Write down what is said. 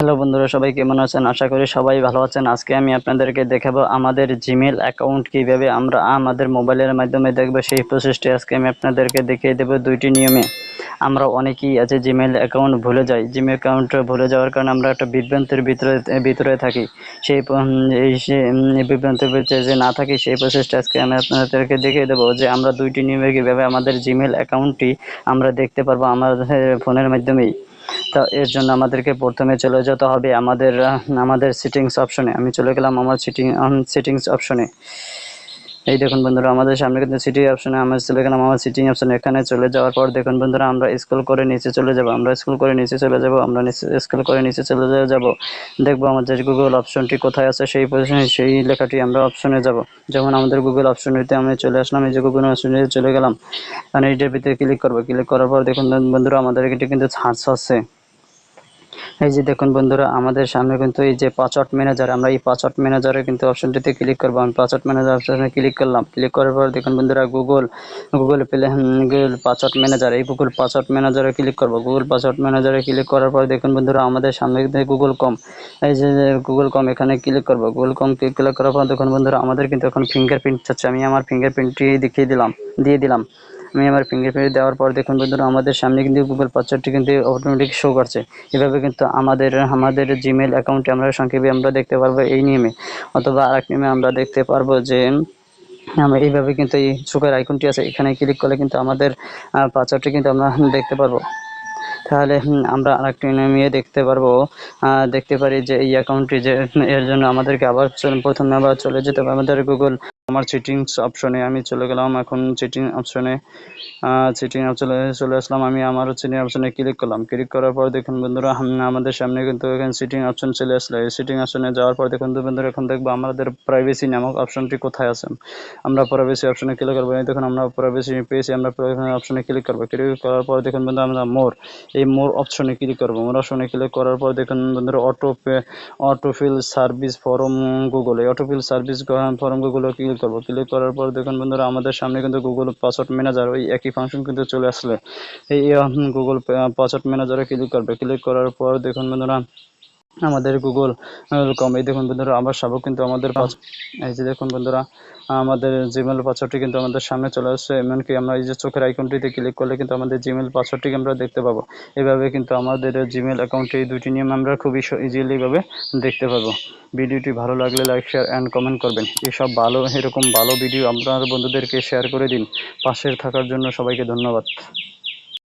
Hello বন্ধুরা, সবাই কেমন আছেন? আশা করি সবাই ভালো আছেন। আজকে আমি আপনাদেরকে দেখাবো আমাদের জিমেল অ্যাকাউন্ট কিভাবে আমরা আমাদের মোবাইলের মাধ্যমে দেখব, সেই প্রসেসটি আজকে আমি আপনাদেরকে দেখিয়ে দেবো দুইটি নিয়মে। আমরা অনেকেই আছে জিমেল অ্যাকাউন্ট ভুলে যাই। জিমেল অ্যাকাউন্ট ভুলে যাওয়ার কারণে আমরা একটা বিভ্রান্তির ভিতরে থাকি। এই বিভ্রান্তির ভিতরে যে না থাকি, সেই প্রসেসটা আজকে আমি আপনাদেরকে দেখিয়ে দেবো যে আমরা দুইটি নিয়মে কীভাবে আমাদের জিমেল অ্যাকাউন্টটি আমরা দেখতে পারবো আমাদের ফোনের মাধ্যমেই। তো এর জন্য আমাদেরকে প্রথমে চলে যেতে হবে আমাদের সেটিংস অপশনে। আমি চলে গেলাম আমার সেটিংস অপশনে। এই দেখুন বন্ধুরা, আমাদের সামনে কিন্তু সিটি অপশনে আমরা চলে গেলাম আমার সিটিং অপশনে। এখানে চলে যাওয়ার পর দেখুন বন্ধুরা, আমরা স্ক্রল করে নিচে চলে যাব। আমরা স্ক্রল করে নিচে চলে যাব। দেখবো আমাদের গুগল অপশনটি কোথায় আছে, সেই পজিশনে সেই লেখাটি আমরা অপশনে যাব। যেমন আমাদের গুগল অপশনটিতে আমি চলে আসলাম। এই যে গুগল অপশনে চলে গেলাম, মানে এইটার ভিতরে ক্লিক করবো। ক্লিক করার পর দেখুন বন্ধুরা, আমাদের এটি কিন্তু সার্চ আছে। এই যে দেখুন বন্ধুরা, আমাদের সামনে কিন্তু এই যে পাসওয়ার্ড ম্যানেজার, আমরা এই পাসওয়ার্ড ম্যানেজারে কিন্তু অপশনটিতে ক্লিক করবো। আমি পাসওয়ার্ড ম্যানেজার অপশনে ক্লিক করলাম। ক্লিক করার পর দেখুন বন্ধুরা, গুগল পাসওয়ার্ড ম্যানেজার, এই গুগল পাসওয়ার্ড ম্যানেজারে ক্লিক করবো। গুগল পাসওয়ার্ড ম্যানেজারে ক্লিক করার পর দেখুন বন্ধুরা, আমাদের সামনে কিন্তু গুগল কম, এই যে গুগল কম, এখানে ক্লিক করবো। গুগল কম ক্লিক করার পর দেখুন বন্ধুরা, আমাদের কিন্তু এখন ফিঙ্গারপ্রিন্ট চাচ্ছে। আমি আমার ফিঙ্গারপ্রিন্টটি দিয়ে দিলাম। আমি আমার ফিঙ্গারপ্রিন্ট দেওয়ার পর দেখুন বন্ধুরা, আমাদের সামনে কিন্তু গুগল পাসওয়ার্ডটি কিন্তু অটোমেটিক শো করছে। এভাবে কিন্তু আমাদের জিমেল অ্যাকাউন্টে আমরা সংক্ষেপে আমরা দেখতে পারবো এই নিয়মে। অথবা আরেক নিয়মে আমরা দেখতে পারবো যে আমরা এইভাবে কিন্তু এই চোখের আইকনটি আছে, এখানে ক্লিক করলে কিন্তু আমাদের পাসওয়ার্ডটি কিন্তু আমরা দেখতে পারবো। তাহলে আমরা আরেকটি নিয়ে দেখতে পারি যে এই অ্যাকাউন্টটি যে এর জন্য আমাদেরকে প্রথমে আবার চলে যেতে হবে আমাদের গুগল আমার সেটিংস অপশনে। আমি চলে গেলাম এখন সেটিং অপশনে চলে আসলাম। আমি আমার সেটিং অপশনে ক্লিক করলাম। ক্লিক করার পর দেখুন বন্ধুরা, আমাদের সামনে কিন্তু এখানে সেটিং অপশন চলে আসলো। এই সেটিং অপশনে যাওয়ার পর দেখুন বন্ধুরা, এখন দেখবো আমাদের প্রাইভেসি নামক অপশনটি কোথায় আছে। আমরা প্রাইভেসি অপশনে ক্লিক করবো। দেখুন আমরা প্রাইভেসি পেয়েছি, আমরা অপশনে ক্লিক করবো। ক্লিক করার পর দেখুন বন্ধুরা, আমরা মোর অপশনে ক্লিক করবো। মোর অপশনে ক্লিক করার পর দেখুন বন্ধুরা, অটোফিল সার্ভিস ফরম গুগল, এই অটোফিল সার্ভিস ফরম গুগলে ক্লিক করবো। ক্লিক করার পর দেখুন বন্ধুরা, আমাদের সামনে কিন্তু গুগল পাসওয়ার্ড ম্যানেজার ওই একই ফাংশন কিন্তু চলে আসলে। এই গুগল পাসওয়ার্ড ম্যানেজারে ক্লিক করবে। ক্লিক করার পর দেখুন বন্ধুরা, আমাদের গুগল কম, এই দেখুন বন্ধুরা, আবার সব কিন্তু আমাদের এই যে দেখুন বন্ধুরা, আমাদের জিমেল পাসওয়ার্ডটি কিন্তু আমাদের সামনে চলে আসছে। এমনকি আমরা এই যে চোখের আইকনটিতে ক্লিক করলে কিন্তু আমাদের জিমেল পাসওয়ার্ডটিকে আমরা দেখতে পাবো। এভাবে কিন্তু আমাদের জিমেল অ্যাকাউন্টে এই দুটি নিয়ম আমরা খুবই ইজিলি ভাবে দেখতে পারবো। ভিডিওটি ভালো লাগলে লাইক, শেয়ার অ্যান্ড কমেন্ট করবেন। এরকম ভালো ভিডিও আপনার বন্ধুদেরকে শেয়ার করে দিন। পাশে থাকার জন্য সবাইকে ধন্যবাদ।